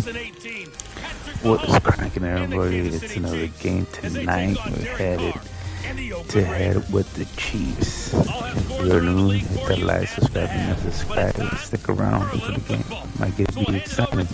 What is cracking, everybody? It's another game tonight. We're headed to head with the Chiefs. If you're new, hit that like, subscribe, and subscribe. Stick around for the game. Might get you excited.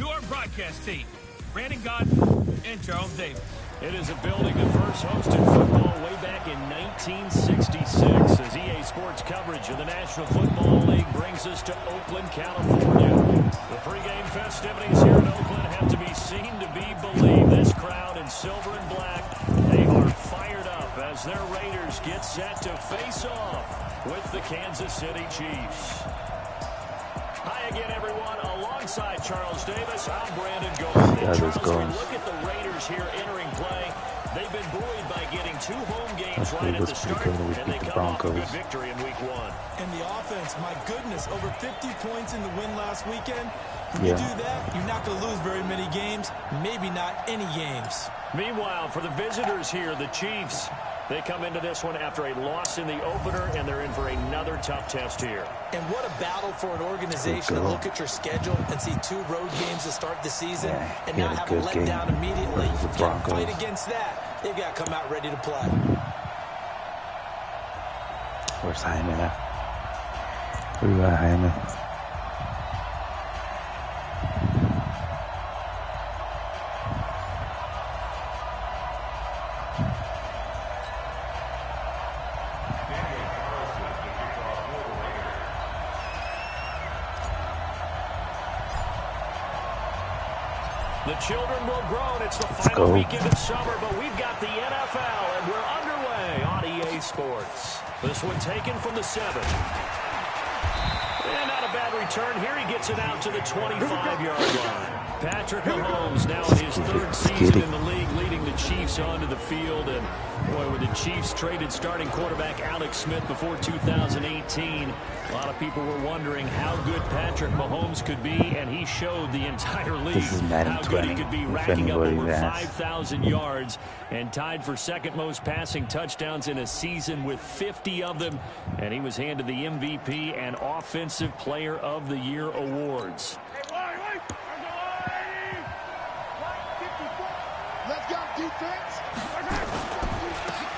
Brandon Gaudin and Charles Davis. It is a building that first hosted football way back in 1966 as EA Sports coverage of the National Football League brings us to Oakland, California. The pregame festivities here in Oakland have to be seen to be believed. This crowd in silver and black, they are fired up as their Raiders get set to face off with the Kansas City Chiefs. Hi again, everyone. Alongside Charles Davis, I'm Brandon Gaudin. Charles, we look at the Raiders here entering play. They've been buoyed by getting 2 home games right at the start, and they come off a good victory in Week 1. And the offense, my goodness, over 50 points in the win last weekend. When you do that, you're not going to lose very many games, maybe not any games. Meanwhile, for the visitors here, the Chiefs, they come into this one after a loss in the opener, and they're in for another tough test here. And what a battle for an organization to look at your schedule and see 2 road games to start the season and not have a letdown immediately. You can't fight against that. They've got to come out ready to play. Where's Jaime at? Where you at, Jaime? The children will grow, and it's the final weekend of summer, but we've got the NFL, and we're underway on EA Sports. This one taken from the 7. And not a bad return. Here he gets it out to the 25-yard line. Patrick Mahomes now in his 3rd season in the league, leading the Chiefs onto the field. And, boy, when the Chiefs traded starting quarterback Alex Smith before 2018, a lot of people were wondering how good Patrick Mahomes could be, and he showed the entire league how good he could be, racking up over 5,000 yards and tied for 2nd most passing touchdowns in a season with 50 of them. And he was handed the MVP and Offensive Player of the Year awards.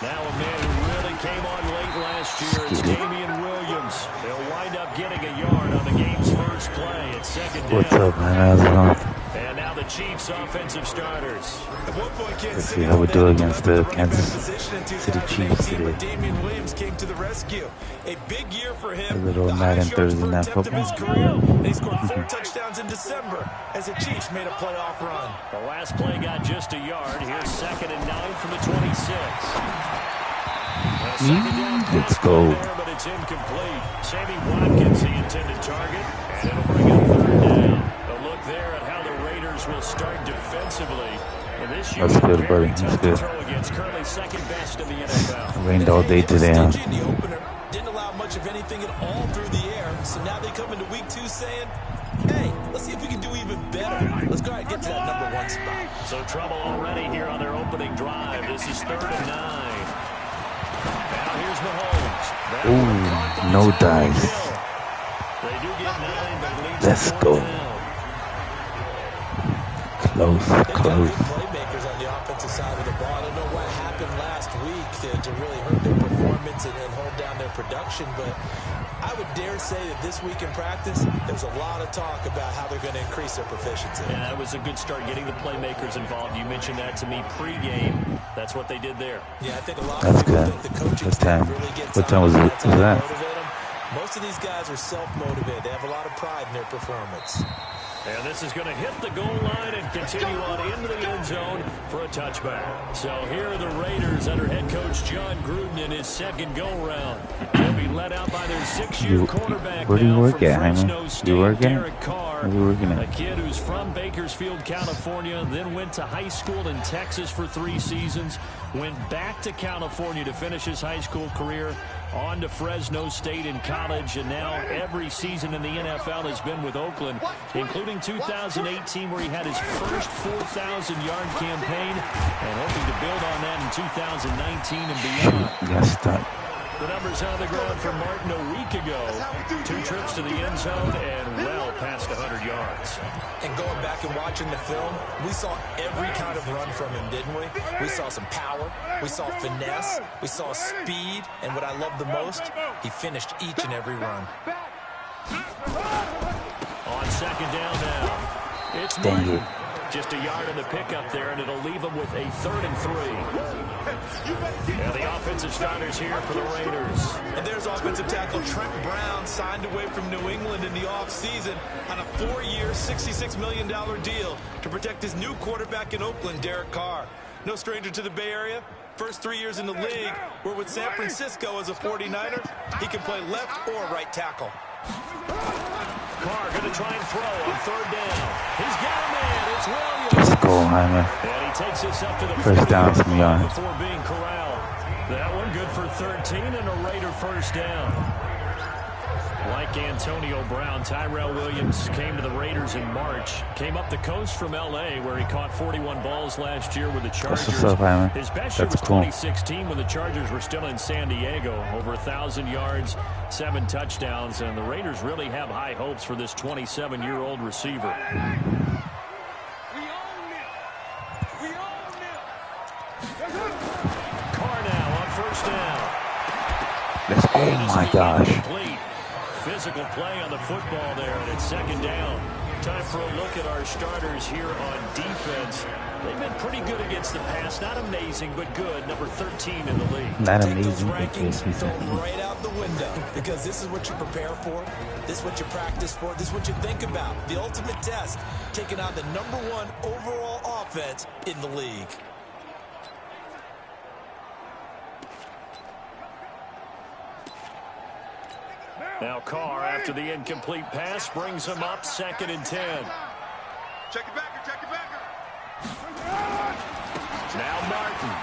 Now a man who really came on late last year, it's Damian Williams. They'll wind up getting a yard on the game's first play at 2nd down. What's up, man? How's it going? And now the Chiefs offensive starters. Let's see how we do against the Kansas City Chiefs today. Damian Williams came to the rescue. A big year for him. A little Madden Thursday Night Football. They scored 4 touchdowns in December as the Chiefs made a playoff run. The last play got just a yard. Here's 2nd and 9 from the 26. Let's go. There, but it's incomplete. Sammy Watkins, the intended target, and it'll bring up 3rd down. A look there at how the Raiders will start defensively. That's good, buddy. That's good. Currently 2nd best in the NFL. Rained all day today, huh? Didn't allow much of anything at all through the air. So now they come into Week 2 saying, hey, let's see if we can do even better. Let's go ahead and get to that number 1 spot. So trouble already here on their opening drive. This is 3rd and 9. Now here's Mahomes. Ooh, no dice. They do get 9, but leads Let's go. Close. Playmakers on the offensive side of the ball. I don't know what happened last week to really hurt their performance and hold down their production, but I would dare say that this week in practice, there's a lot of talk about how they're going to increase their proficiency. Yeah, that was a good start, getting the playmakers involved. You mentioned that to me pregame. That's what they did there. Yeah, I think a lot of people think the coaching staff really gets what time was that? Most of these guys are self-motivated. They have a lot of pride in their performance. And this is going to hit the goal line and continue on into the end zone for a touchback. So here are the Raiders under head coach John Gruden in his 2nd go-round. They'll be led out by their 6-year quarterback. Where do you work at, Fresno State, you work Derek Carr, Where are you working at? A kid who's from Bakersfield, California, then went to high school in Texas for 3 seasons, went back to California to finish his high school career, on to Fresno State in college, and now every season in the NFL has been with Oakland, including 2018 where he had his first 4,000-yard campaign and hoping to build on that in 2019 and beyond. Yes, The numbers on the ground for Martin a week ago. 2 trips to the end zone and well past 100 yards. And going back and watching the film, we saw every kind of run from him, didn't we? We saw some power, we saw finesse, we saw speed, and what I love the most, he finished each and every run. On second down now, it's Martin. Just a yard in the pickup there, and it'll leave them with a 3rd and 3. And the offensive starters here for the Raiders. And there's offensive tackle Trent Brown, signed away from New England in the offseason on a 4-year, $66 million deal to protect his new quarterback in Oakland, Derek Carr. No stranger to the Bay Area. First 3 years in the league, where with San Francisco as a 49er, he can play left or right tackle. Carr going to try and throw on 3rd down. He's got a man. It's Williams. Let's go, Hyman. And he takes us up to the first down, some yards. Before being corralled. That one good for 13 and a Raider first down. Like Antonio Brown, Tyrell Williams came to the Raiders in March. Came up the coast from L.A. where he caught 41 balls last year with the Chargers. What's up, Hyman? His best year was 2016 when the Chargers were still in San Diego. Over 1,000 yards, 7 touchdowns, and the Raiders really have high hopes for this 27-year-old receiver. Carr now on first down. Oh my gosh. Physical play on the football there, and it's second down. Time for a look at our starters here on defense. They've been pretty good against the pass. Not amazing, but good. Number 13 in the league. Not Take amazing, those but good. rankings, throw them right out the window, because this is what you prepare for. This is what you practice for. This is what you think about. The ultimate test, taking on the #1 overall offense in the league. Now Carr, after the incomplete pass, brings him up 2nd and 10. Check it back, check it back. Now Martin.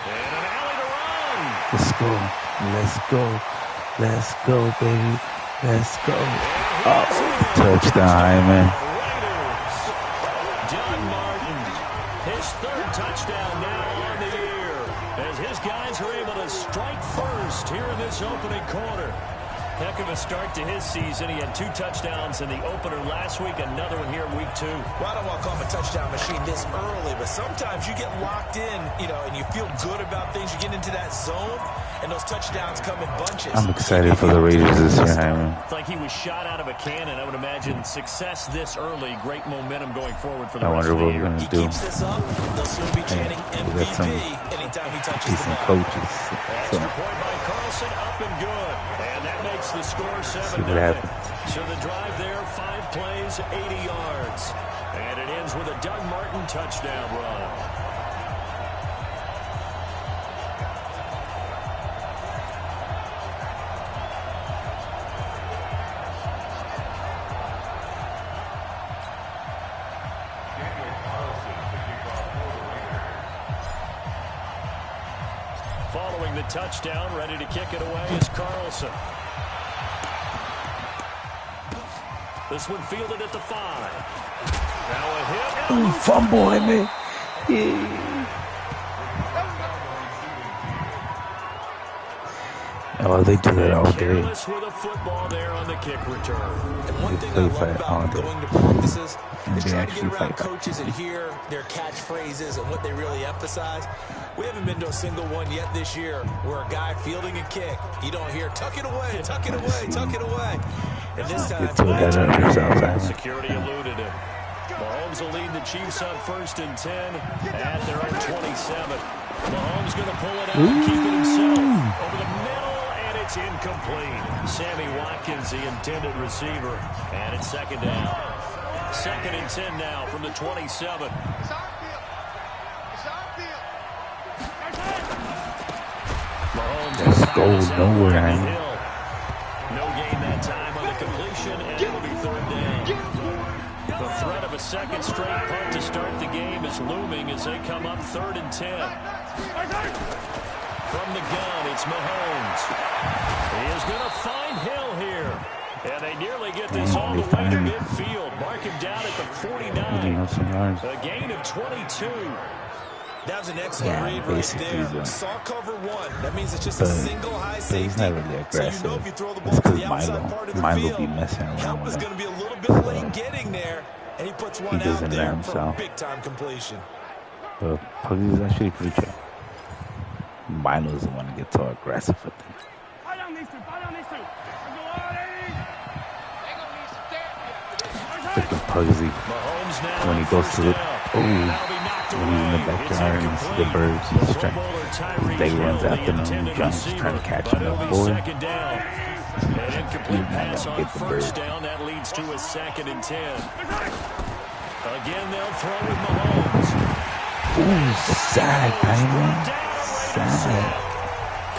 And an alley to run. Let's go. Let's go. Let's go, baby. Let's go. Oh, touchdown, Hyman. Raiders. John Martin, his 3rd touchdown now on the year, as his guys are able to strike first here in this opening quarter. Heck of a start to his season. He had 2 touchdowns in the opener last week, another one here in week 2. Well, I don't want to call him a touchdown machine this early, but sometimes you get locked in, and you feel good about things. You get into that zone, and those touchdowns come in bunches. I'm excited for the Raiders this year, Hyman. It's like he was shot out of a cannon. I would imagine success this early, great momentum going forward for the rest of the year. I wonder what we're going to do. Keeps this up, they'll soon be chanting MVP anytime he touches the Decent ball. coaches. Extra point by Carlson, up and good. And that makes the score 7-0. So the drive there, 5 plays, 80 yards. And it ends with a Doug Martin touchdown run. Following the touchdown, ready to kick it away is Carlson. This one fielded at the 5. Now a hit. Ooh, fumble, Hyman. Yeah. Oh, they do that all day. Careless with a football there on the kick return. And one thing I play love fight all about day. going to practices And is they trying to actually get around fight back. coaches and hear their catchphrases and what they really emphasize. We haven't been to a single one yet this year where a guy fielding a kick, you don't hear, tuck it away, tuck it away, tuck it away. And this time, Get to that up yourself, Hyman. Security eluded him. Mahomes will lead the Chiefs on 1st and 10 at their own 27. Mahomes going to pull it out and keep it himself. Over the middle, and it's incomplete. Sammy Watkins, the intended receiver. And it's 2nd down. 2nd and 10 now from the 27. Mahomes Let's go nowhere, Hyman. No gain that time on the completion, and it'll be 3rd down. The threat of a 2nd straight punt to start the game is looming as they come up 3rd and 10. From the gun, it's Mahomes. He is going to find Hill here. And they nearly get this all the way to midfield. Mark him down at the 49. A gain of 22. That was an excellent read right there. Saw cover one. That means it's just a single high safety. He's not really aggressive. So you know if you throw the ball It's to because the outside part of the Milo field, be messing around help with is him. going to be a little bit late getting there, and he puts one out there for a big-time completion. But Puggy is actually pretty chill. Milo doesn't want to get so aggressive with him. Look at Pugsy when he goes to the when he's in the backyard and sees the birds, he's trying. They runs after him, he jumps, trying to catch him. Boy, he's not gonna get the bird. That leads to a 2nd and 10. Again, they'll throw with Mahomes. Ooh, sack, man, sack.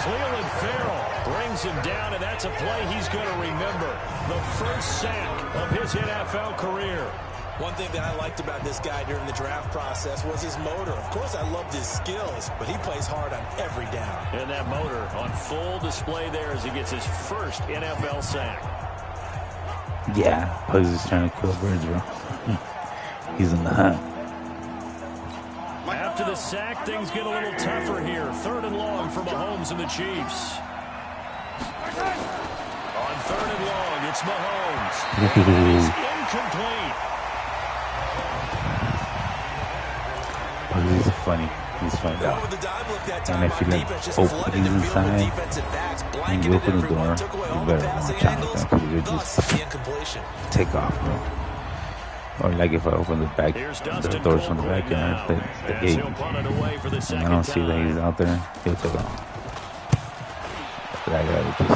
Cleveland Farrell brings him down, and that's a play he's going to remember. The first sack of his NFL career. One thing that I liked about this guy during the draft process was his motor. Of course, I loved his skills, but he plays hard on every down. And that motor on full display there as he gets his first NFL sack. Yeah, Pugs is trying to kill birds, bro. He's in the hunt. After the sack, things get a little tougher here. 3rd and long for Mahomes and the Chiefs. On 3rd and long, it's Mahomes. He's incomplete. He's funny. He's funny. And if you let open inside and you open the door, you better watch out because they just take off, bro. Or like if I open the doors from the backyard, the gate, and I don't see that he's out there, he'll take off. But I gotta just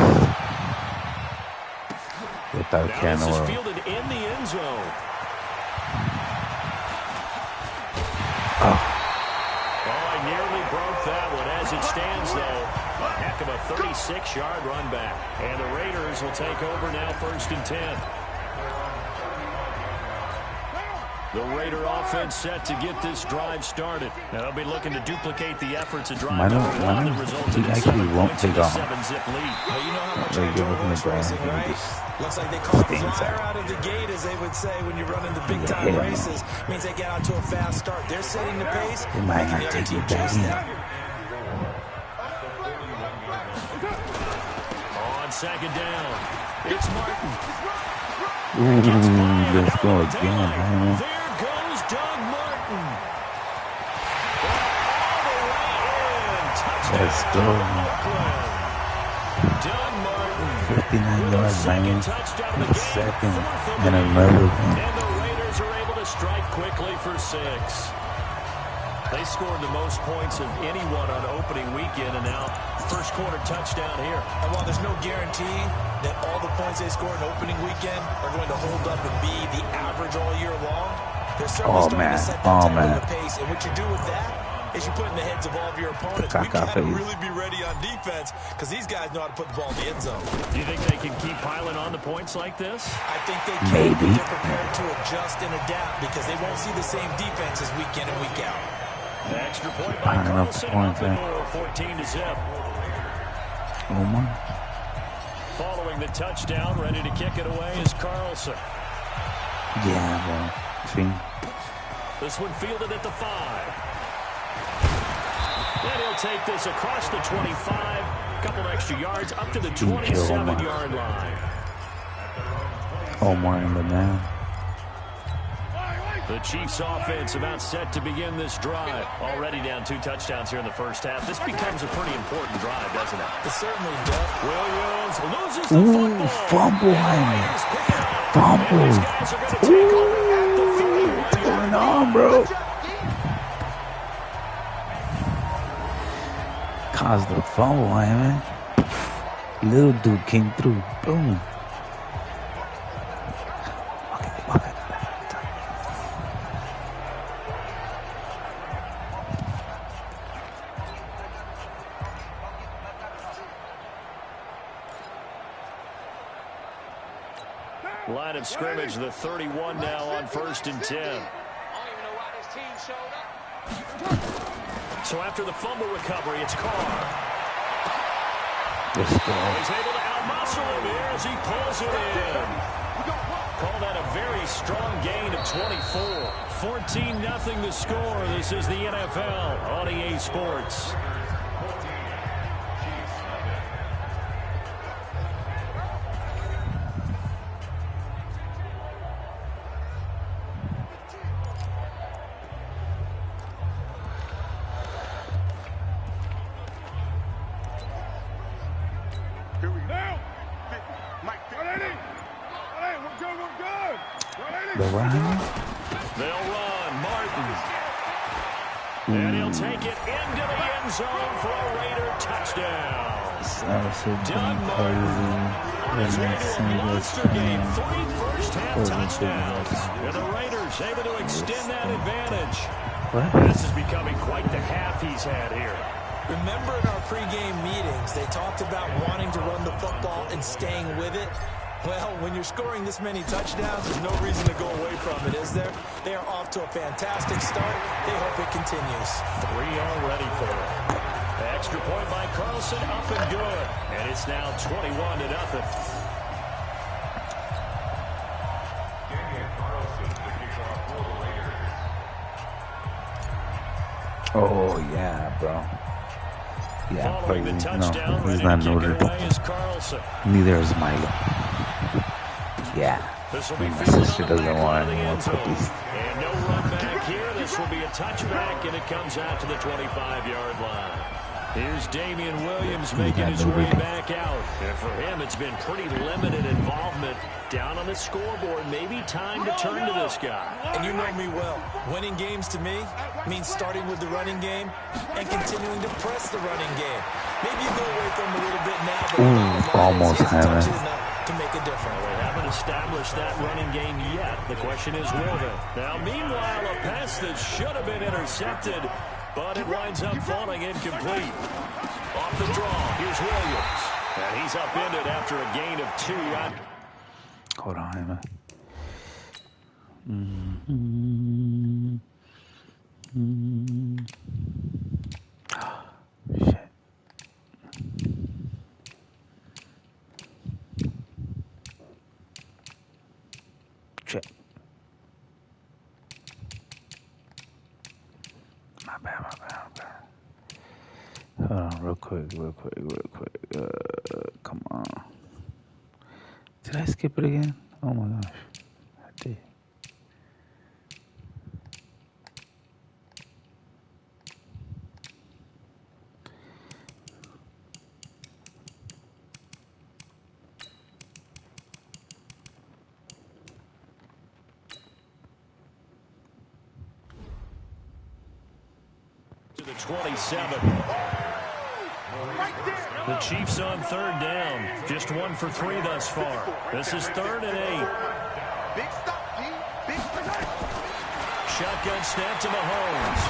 without caring or fielded in the end zone. I nearly broke that one. As it stands, though, a heck of a 36-yard run back. And the Raiders will take over now, 1st and 10. The Raider offense set to get this drive started. Now they'll be looking to duplicate the efforts of drive number one that resulted in 7 points in a 7-zip lead. Well, you know how much they I give enjoy up in the horse racing, ground, right? Looks like they call fire out of the gate, as they would say when you're running the big-time races. Means they get out to a fast start. They're setting the pace. They might not take you back in. On 2nd down, it's Martin. Ooh, let's go again, man. There goes Doug Martin. Let's go. Doug Martin. 59 yards, man. The second and another one. And the Raiders are able to strike quickly for 6. They scored the most points of anyone on opening weekend, and now first quarter touchdown here. And while there's no guarantee that all the points they score in opening weekend are going to hold up and be the average all year long, they're certainly starting to set that tempo and the pace. And what you do with that is you put in the heads of all of your opponents. We got to really be ready on defense because these guys know how to put the ball in the end zone. Do you think they can keep piling on the points like this? I think they can. Maybe. They're prepared to adjust and adapt because they won't see the same defenses week in and week out. An extra point by Carlson. 14-0. Following the touchdown, ready to kick it away is Carlson. Yeah, bro. See? This one fielded at the 5. And he'll take this across the 25. Couple extra yards up to the 27-yard line. Omar in the man. The Chiefs offense about set to begin this drive. Already down 2 touchdowns here in the first half. This becomes a pretty important drive, doesn't it? It certainly does. Williams loses the fumble. What's going on, bro? Caused the fumble, man. Little dude came through. Boom. Line of scrimmage, the 31 now on 1st and 10. So after the fumble recovery, it's Carr. Let's go. He's able to out-muscle him here as he pulls it in. Call that a very strong gain of 24. 14-0 the score. This is the NFL on EA Sports. The run. They'll run. Martin. And he'll take it into the end zone for a Raider touchdown. Doug Martin on his way to a monster game. 3 first-half touchdowns. And the Raiders able to extend that advantage. What? This is becoming quite the half he's had here. Remember in our pregame meetings, they talked about wanting to run the football and staying with it? Well, when you're scoring this many touchdowns, there's no reason to go away from it, is there? They are off to a fantastic start. They hope it continues. 3 already for it. The extra point by Carlson, up and good. And it's now 21-0. Oh, yeah, bro. Yeah, Following the touchdown, no, he's ready not to kick noted. it away is Carlson. Neither is Milo. Yeah. This will be My fielded sister on the doesn't back want of the any more end zone. cookies. And no run back here. This will be a touchback, and it comes out to the 25-yard line. Here's Damian Williams making his way back out. And for him, it's been pretty limited involvement down on the scoreboard. Maybe time to turn to this guy. And you know me well. Winning games to me means starting with the running game and continuing to press the running game. Maybe you go away from him a little bit now, but almost haven't haven't. enough to make a difference. They haven't established that running game yet. The question is, will they? Now, meanwhile, a pass that should have been intercepted, but it winds up falling incomplete. Off the draw, here's Williams. And he's upended after a gain of 2. Hold on, Emma. Shit. Shit. My bad. Hold on, real quick. Come on. Did I skip it again? Oh my gosh. I did. To the 27. The Chiefs on 3rd down. Just 1 for 3 thus far. This is 3rd and 8. Big stop, G. Big stop. Shotgun snap to Mahomes.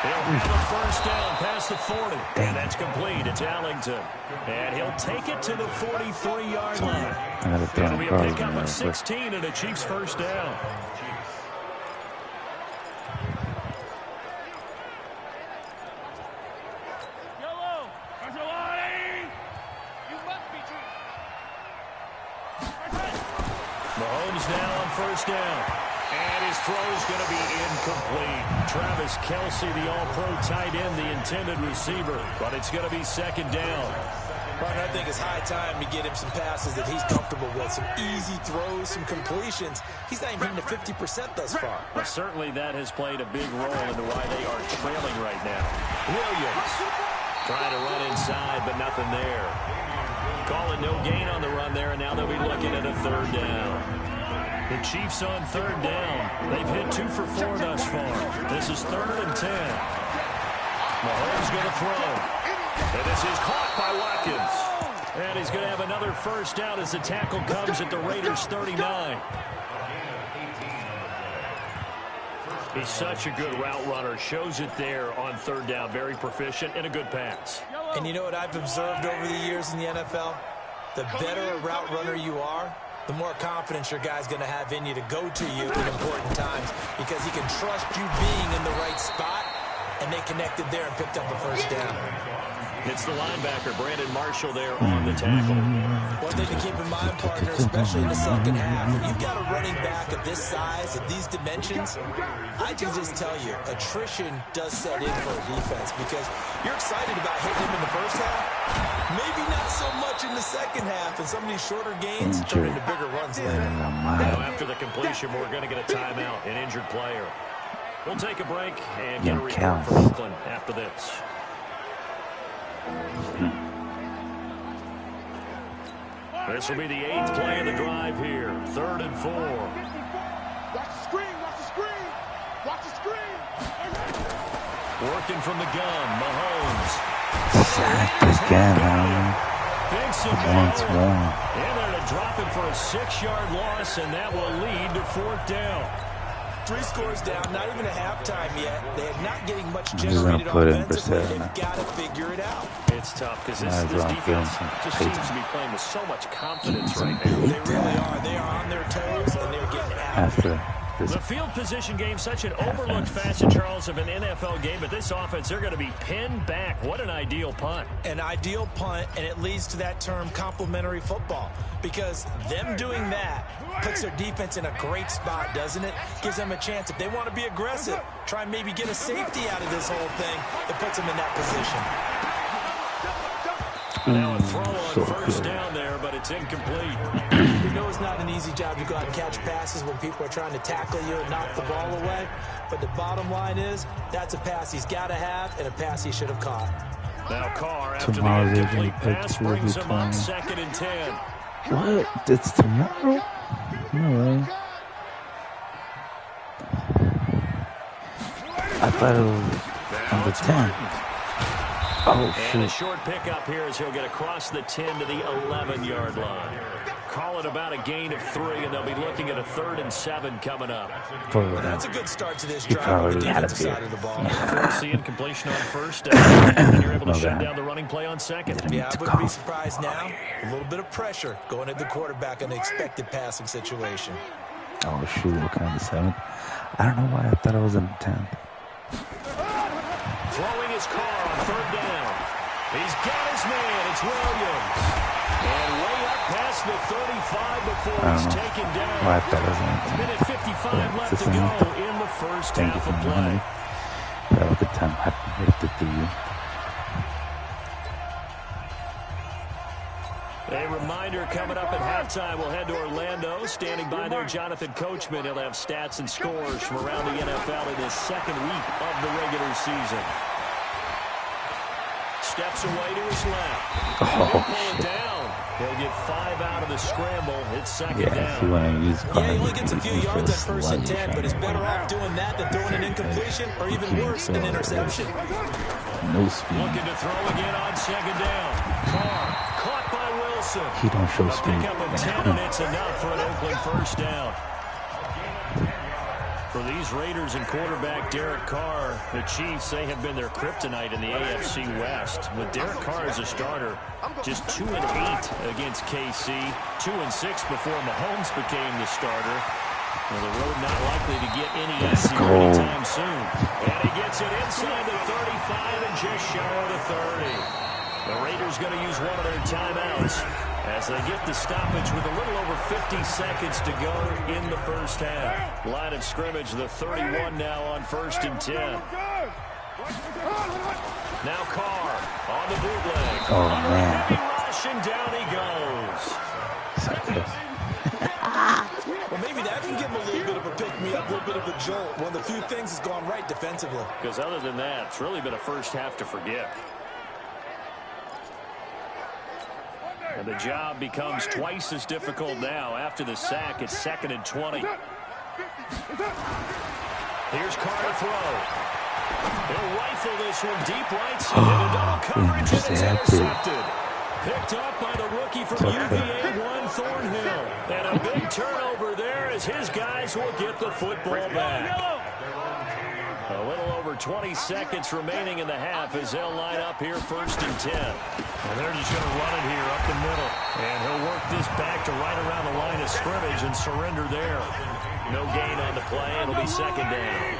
He'll have a first down past the 40. And that's complete. It's Allington. And he'll take it to the 43-yard line. It'll be a pickup of 16 and a Chiefs first down. Mahomes now on first down. And his throw is going to be incomplete. Travis Kelce, the all-pro tight end, the intended receiver. But it's going to be 2nd down. Martin, I think it's high time to get him some passes that he's comfortable with. Some easy throws, some completions. He's not even hitting to 50% thus far. Well, certainly that has played a big role into why they are trailing right now. Williams trying to run inside, but nothing there. Calling no gain on the run there, and now they'll be looking at a 3rd down. The Chiefs on 3rd down. They've hit 2 for 4 thus far. This is 3rd and 10. Mahomes going to throw. And this is caught by Watkins. And he's going to have another first down as the tackle comes at the Raiders' 39. He's such a good route runner. Shows it there on 3rd down. Very proficient and a good pass. And you know what I've observed over the years in the NFL? The better a route runner you are, the more confidence your guy's going to have in you to go to you in important times because he can trust you being in the right spot, and they connected there and picked up a first down. It's the linebacker, Brandon Marshall, there on the tackle. One thing to keep in mind, partner, especially in the second half, when you've got a running back of this size, of these dimensions, I can just tell you, attrition does set in for a defense because you're excited about hitting him in the first half, maybe not so much in the second half, and some of these shorter gains turn into bigger runs later. Now, after the completion, we're going to get a timeout, an injured player. We'll take a break and get a report from Oakland after this. This will be the 8th play of the drive here. 3rd and 4. Watch the screen, watch the screen, watch the screen. Working from the gun, Mahomes. Sacked again, once more. And they're to drop him for a 6-yard loss, and that will lead to 4th down. 3 scores down, not even a halftime yet. They're not getting much I'm just gonna generated put in offensively. Brissett. They've got to figure it out. It's tough because this defense just seems to be playing with so much confidence right now. They really are. They are on their toes, and they're getting after it. The field position game, such an overlooked facet, Charles, of an NFL game, but this offense, they're going to be pinned back. What an ideal punt. An ideal punt, and it leads to that term complementary football, because them doing that puts their defense in a great spot, doesn't it? Gives them a chance. If they want to be aggressive, try and maybe get a safety out of this whole thing, it puts them in that position. Now a throw on first down there, but it's incomplete. You know it's not an easy job to go out and catch passes when people are trying to tackle you and knock the ball away. But the bottom line is, that's a pass he's got to have and a pass he should have caught. Now Carr, after the incomplete pass, brings him up 2nd and 10. What? It's tomorrow? No way. I thought it was on the 10th. Oh, and a short pickup here as he'll get across the 10 to the 11-yard line. Call it about a gain of 3, and they'll be looking at a 3rd and 7 coming up. That's a good start to this drive on the defensive side of the ball. Force the incompletion on first down, and you're able to shut down the running play on 2nd. Yeah, I wouldn't be surprised now. A little bit of pressure going at the quarterback in the expected passing situation. Oh, shoot, looking at the 7th. I don't know why I thought it was in the 10th. Throwing his car on 3rd down. He's got his man. It's Williams. And way up past the 35 before he's taken down. Why I thought it was in the 10th. A minute 55 left to go in the first half of play. That was a good time. Happy birthday to you. A reminder coming up at halftime. We'll head to Orlando. Standing by there, Jonathan Coachman. He'll have stats and scores from around the NFL in his 2nd week of the regular season. Steps away to his left. Pull it down. He'll get 5 out of the scramble. It's 2nd down. He only gets a few yards at 1st and 10, but he's better off doing that than throwing an incompletion, or even worse, an interception. No speed. Looking to throw again on 2nd down. Carr caught by Wilson. He don't show speed. A pickup of 10, and it's enough for an Oakland first down. For these Raiders and quarterback Derek Carr, the Chiefs, they have been their kryptonite in the AFC West. With Derek Carr as a starter, just 2-8 against KC, 2-6 before Mahomes became the starter. Well, the road not likely to get any easier anytime soon. And he gets it inside the 35 and just shy of the 30. The Raiders going to use one of their timeouts as they get the stoppage with a little over 50 seconds to go in the first half. Line of scrimmage, the 31 now on 1st and 10. Now Carr on the bootleg. Oh, man. Rush, and down he goes. Well, maybe that can give him a little bit of a pick-me-up, a little bit of a jolt. One of the few things that's gone right defensively. Because other than that, it's really been a first half to forget. And the job becomes twice as difficult now. After the sack, it's 2nd and 20. Here's Carr to throw. He'll rifle this one deep right side. Into double coverage, and it's intercepted. Picked up by the rookie from UVA, Juan Thornhill. And a big turnover there as his guys will get the football back. A little over 20 seconds remaining in the half as they'll line up here 1st and 10. And they're just going to run it here up the middle. And he'll work this back to right around the line of scrimmage and surrender there. No gain on the play. It'll be 2nd down.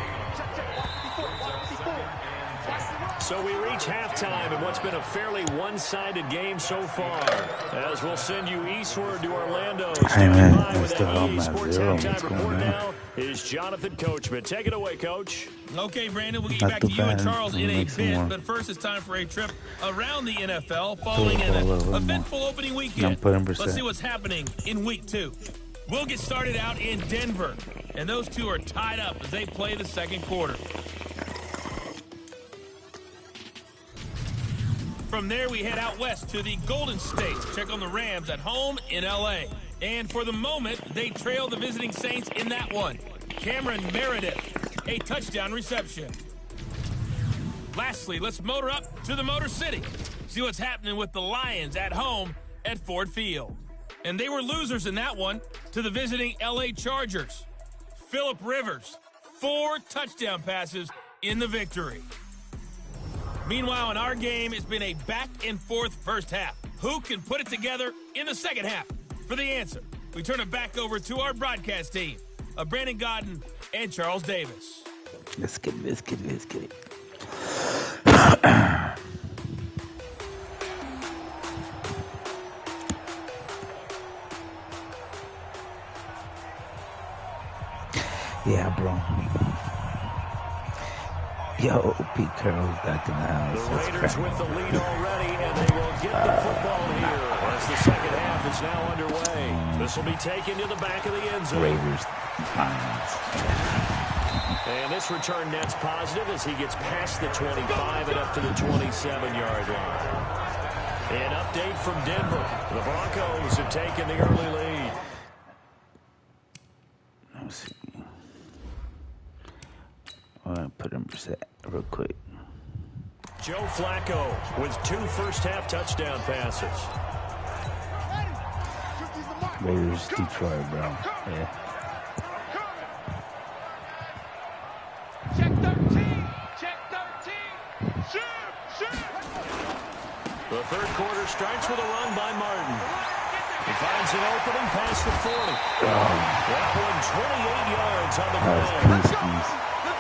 So we reach halftime in what's been a fairly one-sided game so far. As we'll send you eastward to Orlando. Hey man, With still that on EA my Sports zero. halftime What's report going on? now is Jonathan Coachman. Take it away, Coach. Okay, Brandon, we'll get you Not back too to you and bad. Charles in a Make some more. bit, but first it's time for a trip around the NFL following a little an more. eventful opening Young weekend. put in Let's percent. see what's happening in week 2. We'll get started out in Denver, and those two are tied up as they play the second quarter. From there, we head out west to the Golden State to check on the Rams at home in L.A. And for the moment, they trail the visiting Saints in that one. Cameron Meredith, a touchdown reception. Lastly, let's motor up to the Motor City. See what's happening with the Lions at home at Ford Field. And they were losers in that one to the visiting L.A. Chargers. Phillip Rivers, 4 touchdown passes in the victory. Meanwhile, in our game, it's been a back-and-forth first half. Who can put it together in the second half? For the answer, we turn it back over to our broadcast team of Brandon Gaudin and Charles Davis. Let's get it. Yeah, bro. Yo, Pete Carroll's back in the house. The That's Raiders crap. with the lead already, and they will get the football here as the second half is now underway. This will be taken to the back of the end zone. Raiders, Lions. And this return net's positive as he gets past the 25 and up to the 27-yard line. An update from Denver. The Broncos have taken the early lead. Let's see. I'm gonna put him real quick. Joe Flacco with 2 first-half touchdown passes. Raiders, Detroit, bro. Yeah. Check 13. Check 13. Shoot. The third quarter starts with a run by Martin. He finds an opening past the 40. That one 28 yards on the ground. Peace.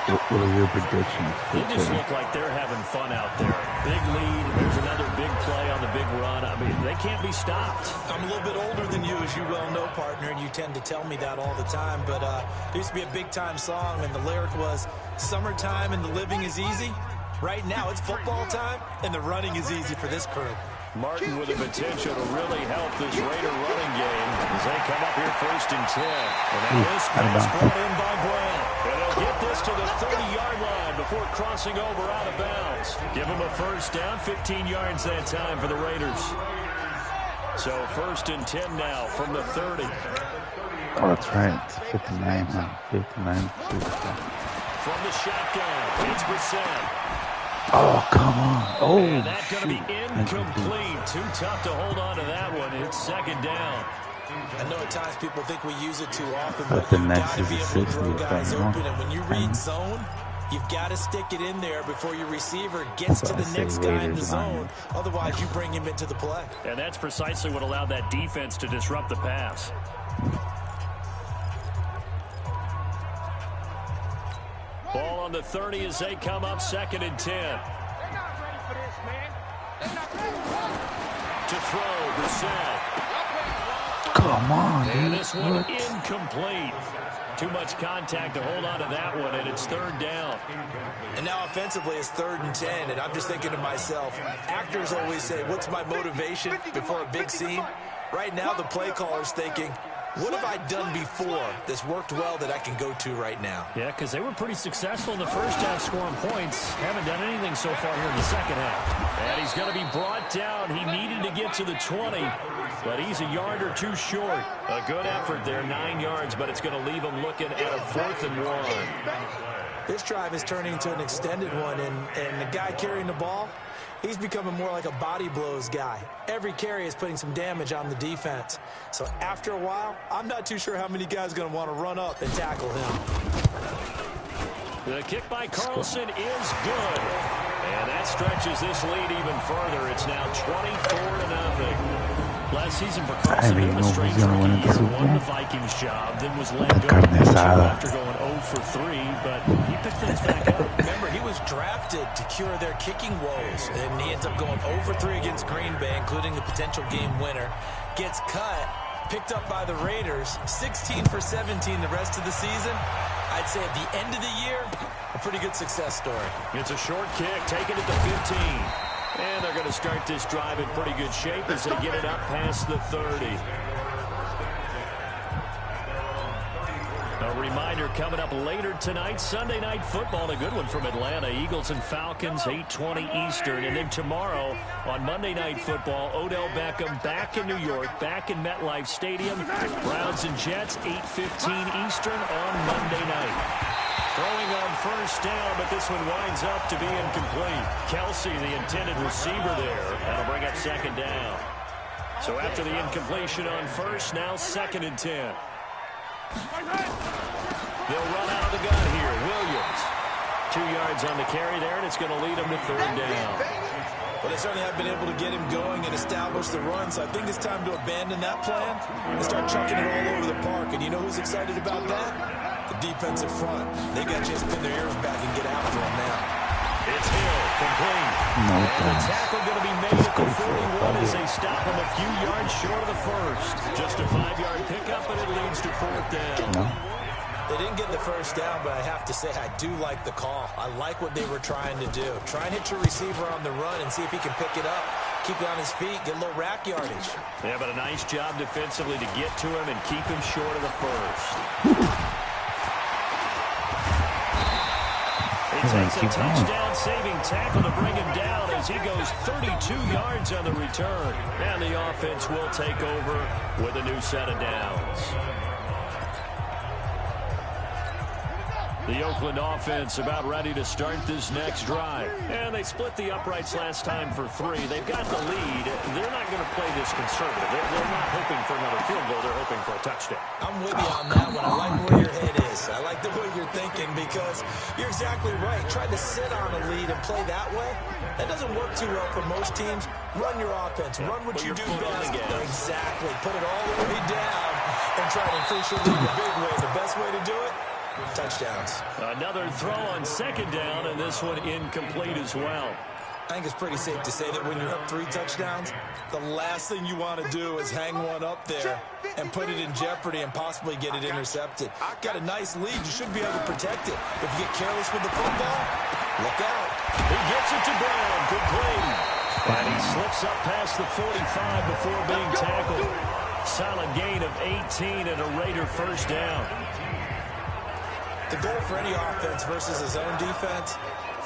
What are your predictions? They just look like they're having fun out there. Big lead. There's another big play on the big run. I mean, they can't be stopped. I'm a little bit older than you, as you well know, partner, and you tend to tell me that all the time. But there used to be a big-time song, and the lyric was, "Summertime and the living is easy." Right now, it's football time, and the running is easy for this crew. Martin with the potential to really help this Raider running game as they come up here 1st and 10. And now this pass brought in by Brown. And they'll get this to the 30-yard line before crossing over out of bounds. Give them a first down, 15 yards that time for the Raiders. So 1st and 10 now from the 30. Oh, that's right. It's 59 now. 59. From the shotgun, it's Brissett. Oh, come on. Oh, And that's going to be shoot. incomplete. Too tough to hold on to that one. It's 2nd down. I know at times people think we use it too often, But but the you've next got to is be a able to 60 throw if guys I'm wrong. open. And when you read zone, you've got to stick it in there before your receiver gets to That's why the I say next guy in the Raiders, zone. Lions. Otherwise, you bring him into the play. And that's precisely what allowed that defense to disrupt the pass. Ball on the 30 as they come up 2nd and 10. They're not ready for this, man. They're not ready. To throw, Brissett. Come on, And dude. this one What? incomplete. Too much contact to hold on to that one, and it's 3rd down. And now offensively, it's 3rd and 10, and I'm just thinking to myself, actors always say, what's my motivation before a big scene? Right now, the play caller's thinking, what have I done before that's worked well that I can go to right now? Yeah, because they were pretty successful in the first half scoring points. Haven't done anything so far here in the second half. And he's going to be brought down. He needed to get to the 20, but he's a yard or two short. A good effort there, 9 yards, but it's going to leave him looking at a 4th and 1. This drive is turning into an extended one, and the guy carrying the ball, he's becoming more like a body blows guy. Every carry is putting some damage on the defense. So after a while, I'm not too sure how many guys are going to want to run up and tackle him. The kick by Carlson is good. And that stretches this lead even further. It's now 24-0. Last season for Carlson, I didn't even know who was strange gonna win rookie the year, Super won Bowl. the Vikings job, then was let go Carne asada. after going for 3, but he picked things back up. Remember, he was drafted to cure their kicking woes, and he ends up going 0 for 3 against Green Bay, including the potential game winner. Gets cut, picked up by the Raiders, 16 for 17 the rest of the season. I'd say at the end of the year, a pretty good success story. It's a short kick, taken at the 15. And they're going to start this drive in pretty good shape as they get it up past the 30. A reminder coming up later tonight, Sunday Night Football, a good one from Atlanta. Eagles and Falcons, 8:20 Eastern. And then tomorrow on Monday Night Football, Odell Beckham back in New York, back in MetLife Stadium. Browns and Jets, 8:15 Eastern on Monday night. Throwing on first down, but this one winds up to be incomplete. Kelsey, the intended receiver there. That'll bring up second down. So after the incompletion on first, now 2nd and 10. They'll run out of the gun here. Williams. 2 yards on the carry there, and it's going to lead them to 3rd down. Well, they certainly have been able to get him going and establish the run, so I think it's time to abandon that plan and start chucking it all over the park. And you know who's excited about that? The defensive front. They got a chance to pin their ears back and get after him now. It's Hill, complete. And the tackle going to be made at the 41 as they stop him a few yards short of the first. Just a 5-yard pickup, and it leads to 4th down. They didn't get the first down, but I have to say I do like the call. I like what they were trying to do. Try and hit your receiver on the run and see if he can pick it up. Keep it on his feet, get a little rack yardage. Yeah, but a nice job defensively to get to him and keep him short of the first. He takes a touchdown-saving tackle to bring him down as he goes 32 yards on the return. And the offense will take over with a new set of downs. The Oakland offense about ready to start this next drive. And they split the uprights last time for 3. They've got the lead. They're not going to play this conservative. They're not hoping for another field goal. They're hoping for a touchdown. I'm with you on that one. I like where your head is. I like the way you're thinking because you're exactly right. Trying to sit on a lead and play that way, that doesn't work too well for most teams. Run your offense. Run what you do best. Exactly. Put it all the way down and try to increase your lead the big way. The best way to do it? Touchdowns. Another throw on 2nd down, and this one incomplete as well. I think it's pretty safe to say that when you're up 3 touchdowns, the last thing you want to do is hang one up there and put it in jeopardy and possibly get it intercepted. Got a nice lead. You should be able to protect it. If you get careless with the football, look out. He gets it to Brown. Complete. And he slips up past the 45 before being tackled. Solid gain of 18 and a Raider first down. The goal for any offense versus his own defense,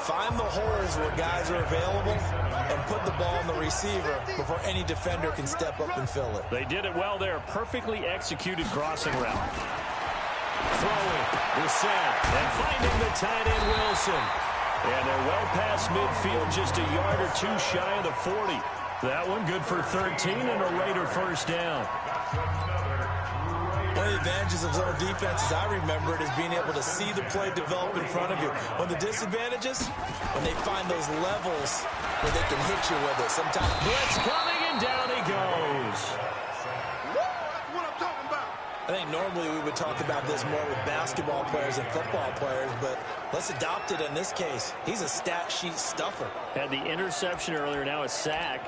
find the holes where guys are available and put the ball in the receiver before any defender can step up and fill it. They did it well there. Perfectly executed crossing route. Throwing, Brissett, and finding the tight end Wilson. And they're well past midfield, just a yard or 2 shy of the 40. That one good for 13 and a Raider first down. One of the advantages of zone defense, as I remember it, is being able to see the play develop in front of you. One of the disadvantages, when they find those levels where they can hit you with it. Sometimes blitz coming, and down he goes. That's what I'm talking about. I think normally we would talk about this more with basketball players and football players, but let's adopt it in this case. He's a stat sheet stuffer. Had the interception earlier, now a sack.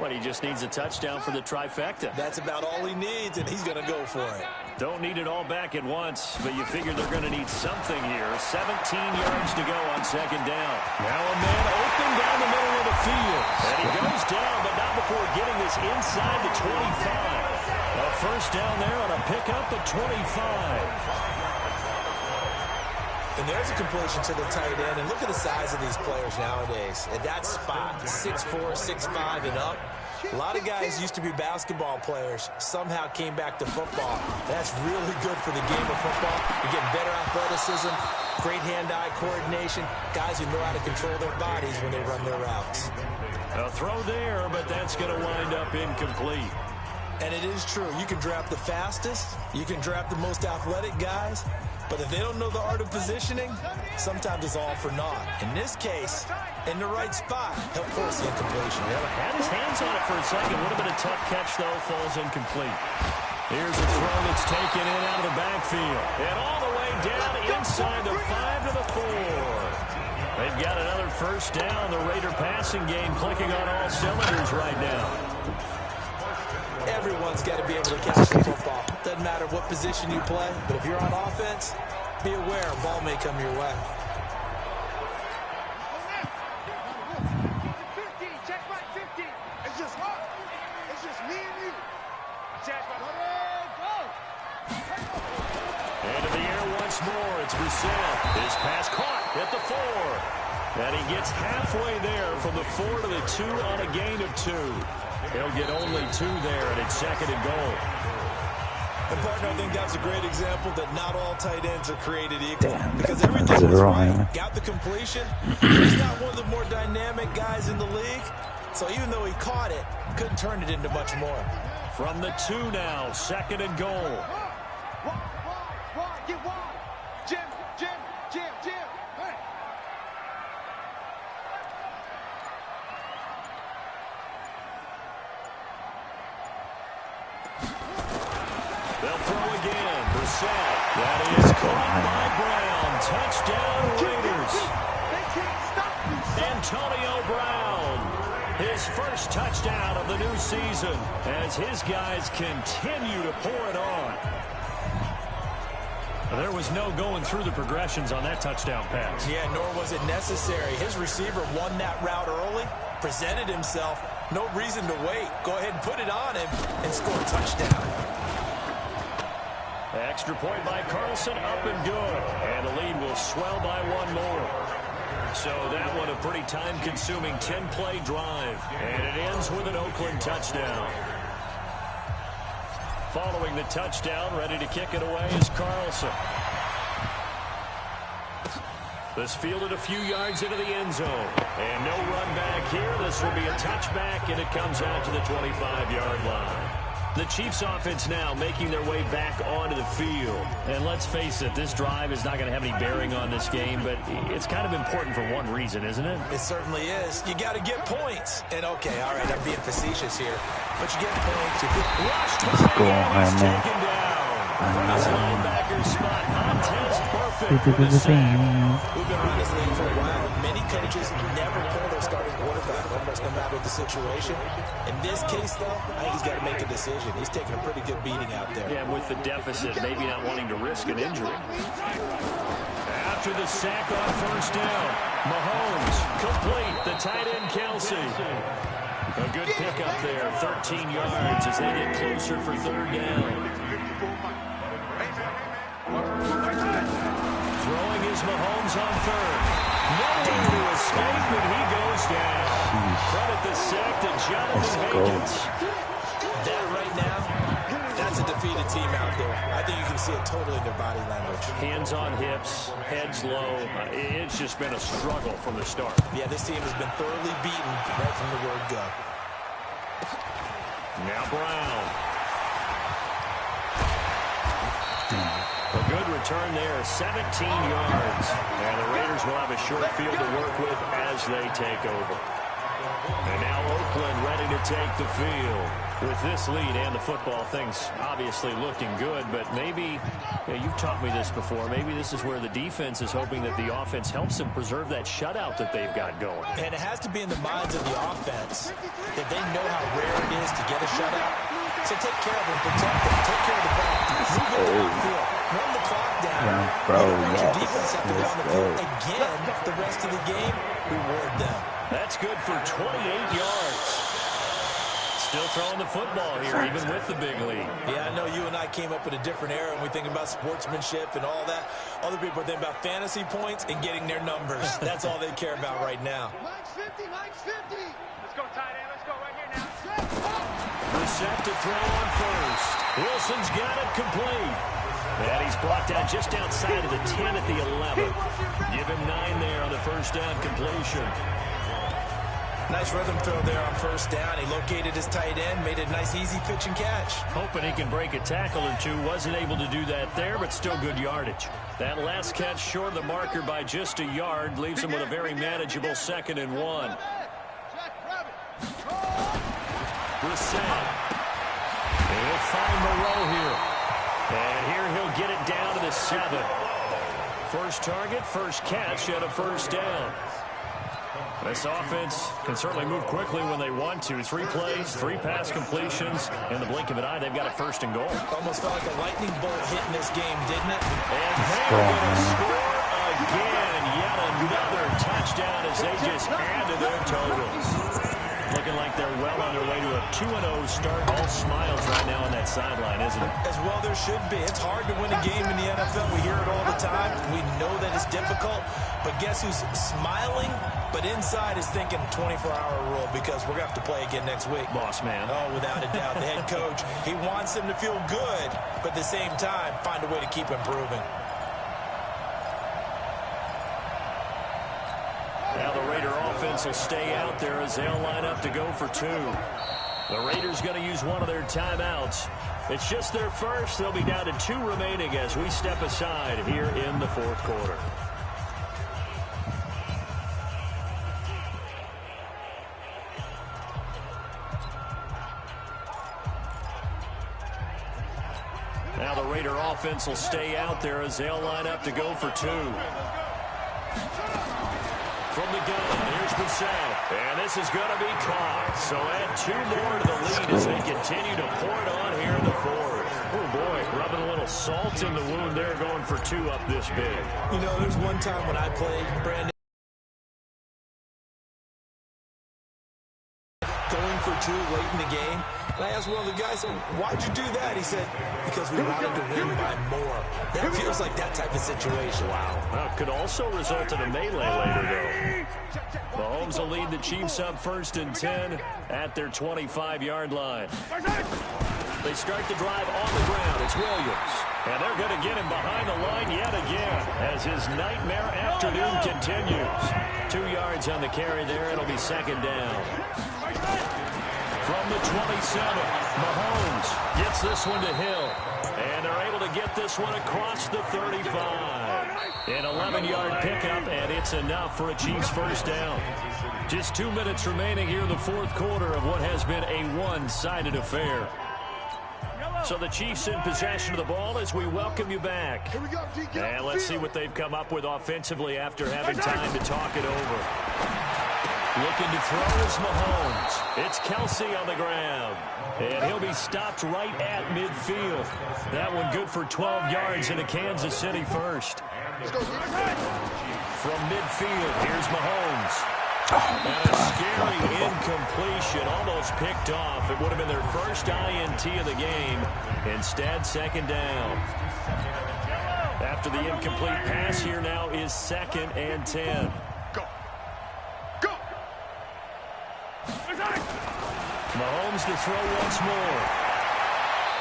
What, he just needs a touchdown for the trifecta. That's about all he needs, and he's going to go for it. Don't need it all back at once, but you figure they're going to need something here. 17 yards to go on 2nd down. Now a man open down the middle of the field. And he goes down, but not before getting this inside the 25. A first down there on a pickup at 25. And there's a completion to the tight end. And look at the size of these players nowadays. At that spot, 6'4", 6'5", and up. A lot of guys used to be basketball players. Somehow came back to football. That's really good for the game of football. You're getting better athleticism, great hand-eye coordination. Guys who know how to control their bodies when they run their routes. A throw there, but that's going to wind up incomplete. And it is true. You can draft the fastest. You can draft the most athletic guys. But if they don't know the art of positioning, sometimes it's all for naught. In this case, in the right spot, he'll force the incompletion. Had his hands on it for a second. Would have been a tough catch, though. Falls incomplete. Here's a throw that's taken in out of the backfield. And all the way down inside the 5 to the 4. They've got another first down. The Raider passing game clicking on all cylinders right now. Everyone's got to be able to catch the football. Doesn't matter what position you play, but if you're on offense, be aware a ball may come your way. Into the air once more. It's Brissett. His pass caught at the 4. And he gets halfway there from the 4 to the 2 on a gain of 2. He'll get only 2 there, and it's 2nd and goal. And partner, I think that's a great example that not all tight ends are created equal. Damn, because everything was right. man. Got the completion. He's not one of the more dynamic guys in the league. So even though he caught it, couldn't turn it into much more. From the 2 now, 2nd and goal. They'll throw again. Brissett. That is caught by Brown. Touchdown, Raiders. Antonio Brown. His first touchdown of the new season as his guys continue to pour it on. There was no going through the progressions on that touchdown pass. Yeah, nor was it necessary. His receiver won that route early, presented himself. No reason to wait. Go ahead and put it on him and score a touchdown. Extra point by Carlson, up and good. And the lead will swell by 1 more. So that one a pretty time-consuming 10-play drive. And it ends with an Oakland touchdown. Following the touchdown, ready to kick it away is Carlson. This fielded a few yards into the end zone. And no run back here. This will be a touchback, and it comes out to the 25-yard line. The Chiefs offense now making their way back onto the field. And let's face it, this drive is not going to have any bearing on this game, but it's kind of important for one reason, isn't it? It certainly is. You got to get points. And okay, all right, I'm being facetious here, but you get points. You get Let's go, man. Taken down from his linebacker spot. Montez perfect for the sack. We've been around this league for a while. Many coaches never pull their starting quarterback, almost no matter the situation. In this case, though, I think he's got to make a decision. He's taking a pretty good beating out there. Yeah, with the deficit, maybe not wanting to risk an injury. After the sack on first down, Mahomes complete. The tight end, Kelsey. A good pickup there, 13 yards as they get closer for 3rd down. Throwing is Mahomes on 3rd. Nowhere to escape, and he goes down. Credit the sack to Jonathan Hankins. That right now, that's a defeated team out there. I think you can see it totally in their body language. Hands on hips, heads low. It's just been a struggle from the start. Yeah, this team has been thoroughly beaten right from the word go. Now Brown. A good return there, 17 yards. And the Raiders will have a short field to work with as they take over. And now Oakland ready to take the field. With this lead and the football, things obviously looking good, but maybe, you've taught me this before, maybe this is where the defense is hoping that the offense helps them preserve that shutout that they've got going. And it has to be in the minds of the offense that they know how rare it is to get a shutout. So take care of them, protect them, take care of the ball, move it downfield, run the clock down. Your defense have to go on the field again the rest of the game, reward them. That's good for 28 yards. Still throwing the football here, even with the big lead. Yeah, I know you and I came up in a different era, and we think about sportsmanship and all that. Other people are thinking about fantasy points and getting their numbers. That's all they care about right now. Max 50, Max 50. Let's go, tight end. Let's go right here now. Brissett to throw on first. Wilson's got it complete. And he's brought down just outside of the 10 at the 11. Give him 9 there on the first down completion. Nice rhythm throw there on first down. He located his tight end, made a nice easy pitch and catch. Hoping he can break a tackle or two. Wasn't able to do that there, but still good yardage. That last catch short of the marker by just a yard leaves him with a very manageable 2nd and 1. Brissett. He'll find Moreau here. And here he'll get it down to the 7. First target, first catch, and a first down. This offense can certainly move quickly when they want to. 3 plays, 3 pass completions. In the blink of an eye, they've got a first and goal. Almost felt like a lightning bolt hit in this game, didn't it? And they're going to score again. Yet another touchdown as they just add to their totals. Looking like they're well on their way to a 2-0 start. All smiles right now on that sideline, isn't it? As well there should be. It's hard to win a game in the NFL. We hear it all the time. We know that it's difficult. But guess who's smiling? But inside is thinking 24-hour rule because we're going to have to play again next week. Boss man. Oh, without a doubt. The head coach, he wants them to feel good, but at the same time, find a way to keep improving. Now the Raider offense will stay out there as they'll line up to go for 2. The Raiders going to use one of their timeouts. It's just their first. They'll be down to 2 remaining as we step aside here in the 4th quarter. Now the Raider offense will stay out there as they'll line up to go for 2. From the gun, here's Brissett. And this is going to be caught. So add 2 more to the lead as they continue to pour it on here in the 4th. Oh, boy, rubbing a little salt in the wound there, going for 2 up this big. You know, there's one time when I played, Brandon, going for 2 late in the game. And I asked one of the guys, why'd you do that? He said, because we wanted to win by more. That feels like that type of situation. Wow. Well, could also result in a melee later, though. Mahomes will lead the Chiefs up 1st and 10 at their 25-yard line. They start the drive on the ground. It's Williams. And they're going to get him behind the line yet again as his nightmare afternoon continues. 2 yards on the carry there. It'll be 2nd down. From the 27, Mahomes gets this one to Hill. And they're able to get this one across the 35. An 11-yard pickup, and it's enough for a Chiefs first down. Just 2 minutes remaining here in the 4th quarter of what has been a one-sided affair. So the Chiefs in possession of the ball as we welcome you back. And let's see what they've come up with offensively after having time to talk it over. Looking to throw is Mahomes. It's Kelce on the ground. And he'll be stopped right at midfield. That one good for 12 yards into Kansas City first. From midfield, here's Mahomes. And a scary incompletion, almost picked off. It would have been their first INT of the game. Instead, 2nd down. After the incomplete pass, here now is 2nd and 10. Mahomes to throw once more.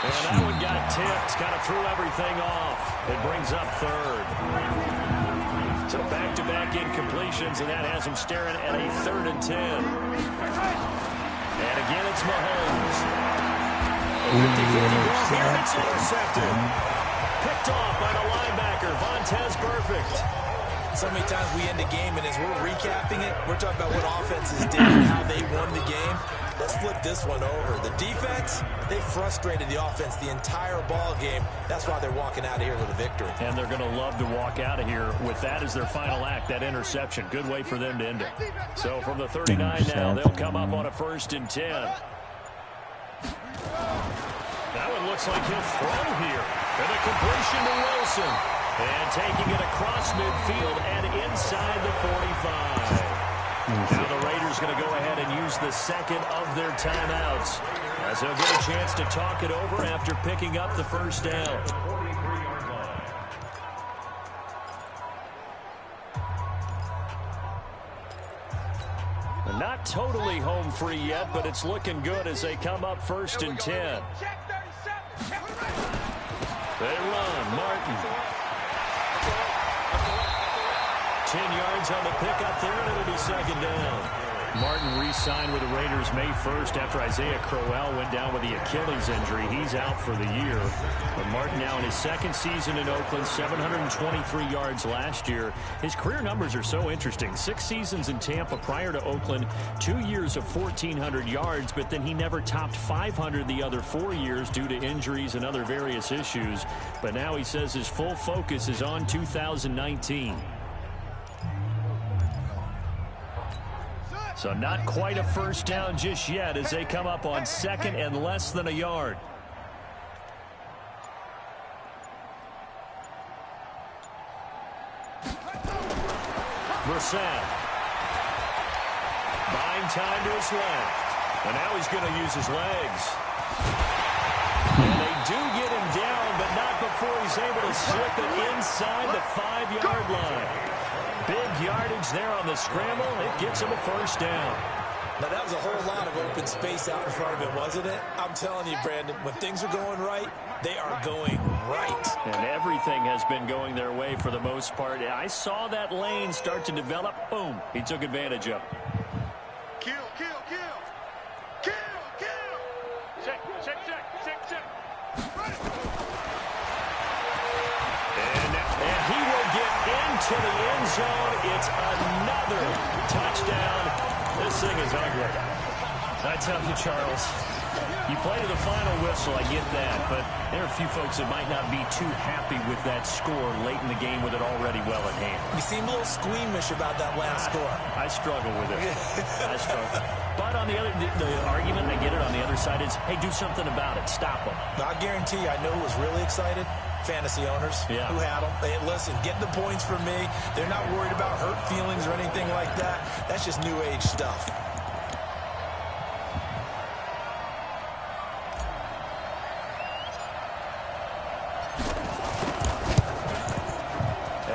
And that one got tipped, kind of threw everything off. It brings up 3rd. So back-to-back incompletions, and that has him staring at a 3rd and 10. And again, it's Mahomes. A 50-50 ball here, and it's intercepted. Picked off by the linebacker, Vontaze Burfict. So many times we end a game, and as we're recapping it, we're talking about what offenses did and how they won the game. Let's flip this one over. The defense, they frustrated the offense the entire ball game. That's why they're walking out of here with a victory. And they're going to love to walk out of here with that as their final act, that interception. Good way for them to end it. So from the 39 now, they'll come up on a 1st and 10. That one looks like he'll throw here. And a completion to Wilson. And taking it across midfield and inside the 45. Now the Raiders going to go ahead and use the 2nd of their timeouts as they'll get a chance to talk it over after picking up the first down. And not totally home free yet, but it's looking good as they come up 1st and 10. They run. Martin. 10 yards on the pickup there, and it'll be 2nd down. Martin re-signed with the Raiders May 1st after Isaiah Crowell went down with the Achilles injury. He's out for the year. But Martin now in his second season in Oakland, 723 yards last year. His career numbers are so interesting. 6 seasons in Tampa prior to Oakland, 2 years of 1,400 yards, but then he never topped 500 the other 4 years due to injuries and other various issues. But now he says his full focus is on 2019. So not quite a first down just yet as they come up on second and less than a yard. Brissett. Buying time to his left. And now he's going to use his legs. And they do get him down, but not before he's able to slip it inside the 5-yard line. Big yardage there on the scramble. It gets him a first down. Now, that was a whole lot of open space out in front of him, wasn't it? I'm telling you, Brandon, when things are going right, they are going right. And everything has been going their way for the most part. I saw that lane start to develop. Boom. He took advantage of it. Kill, kill, kill. Kill, kill. Check. And he will get into the end zone. It's another touchdown. This thing is ugly. I tell you, Charles, you play to the final whistle, I get that, but there are a few folks that might not be too happy with that score late in the game with it already well at hand. You seem a little squeamish about that last score. I struggle with it. I struggle. But on the argument, I get it, on the other side is, hey, do something about it. Stop them. I guarantee you, I know who was really excited. Fantasy owners who had them. Hey, listen, get the points from me. They're not worried about hurt feelings or anything like that. That's just new age stuff.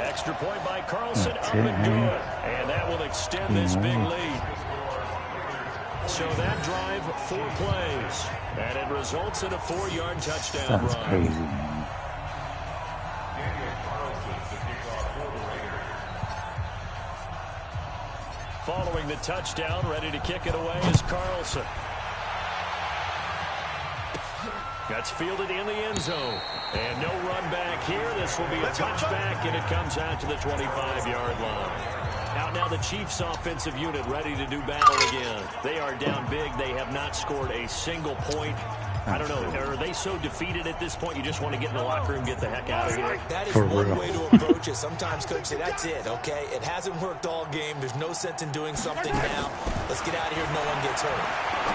Extra point by Carlson, up and good. And that will extend this big lead. So that drive, 4 plays. And it results in a 4-yard touchdown That's run. crazy, man. Following the touchdown, ready to kick it away is Carlson. That's fielded in the end zone. And no run back here. This will be a touchback, and it comes out to the 25-yard line. Out now the Chiefs offensive unit ready to do battle again. They are down big. They have not scored a single point. I don't know. Are they so defeated at this point you just want to get in the locker room and get the heck out of here? That is one way to approach it. Sometimes coaches say, that's it, okay? It hasn't worked all game. There's no sense in doing something now. Let's get out of here. No one gets hurt.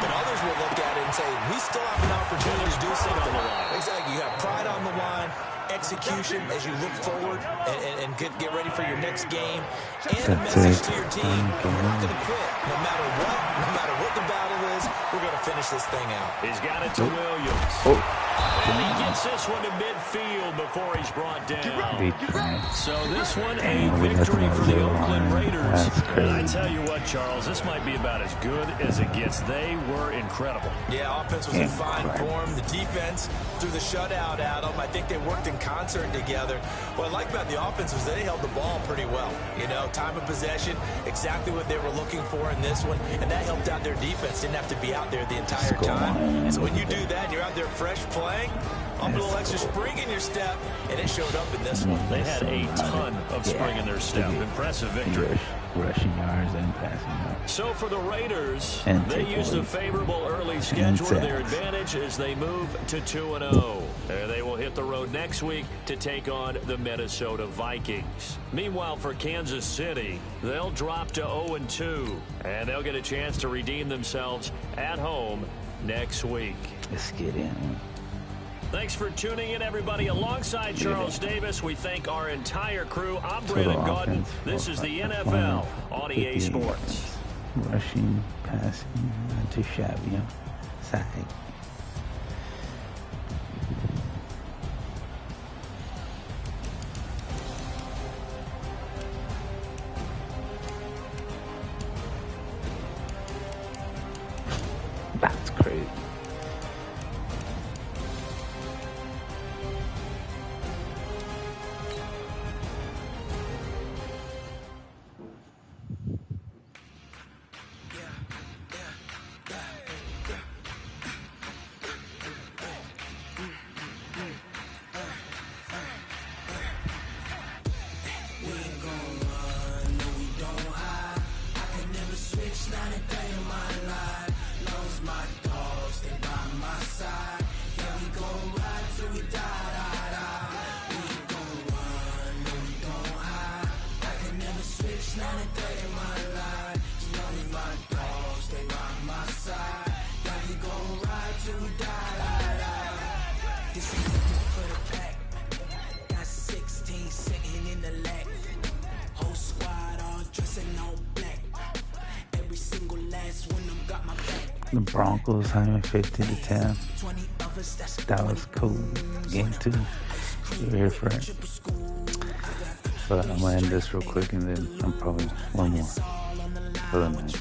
But others will look at it and say, we still have an opportunity to do something on the line. Exactly. You have pride on the line, execution as you look forward and get ready for your next game. And a message to your team, we're not going to quit. No matter what the battle is, we're going to finish this thing out. He's got it to Williams. And he gets this one to midfield before he's brought down. So this one, a victory for the Oakland Raiders. And I tell you what, Charles, this might be about as good as it gets. They were incredible. Yeah, offense was in fine form. The defense threw the shutout at them. I think they worked in concert together. What I like about the offense was they held the ball pretty well. You know, time of possession, exactly what they were looking for in this one. And that helped out their defense. Didn't have to be out there the entire time. So when you do that and you're out there fresh playing, a little extra spring in your step, and it showed up in this one. They had a ton of spring in their step. Impressive victory. Rushing yards and passing yards. So for the Raiders, they used a favorable early schedule to their advantage as they move to 2-0. They will hit the road next week to take on the Minnesota Vikings. Meanwhile, for Kansas City, they'll drop to 0-2, and they'll get a chance to redeem themselves at home next week. Let's get in. Thanks for tuning in, everybody. Alongside Charles Davis, we thank our entire crew. I'm Brandon Gaudin. This is the NFL on EA Sports. Rushing, passing to Shabia. Side. That's crazy. Yeah. The Broncos, 150-10. That was cool. Game 2. You're here for it. But I'm gonna end this real quick and then I'm probably one more for the night.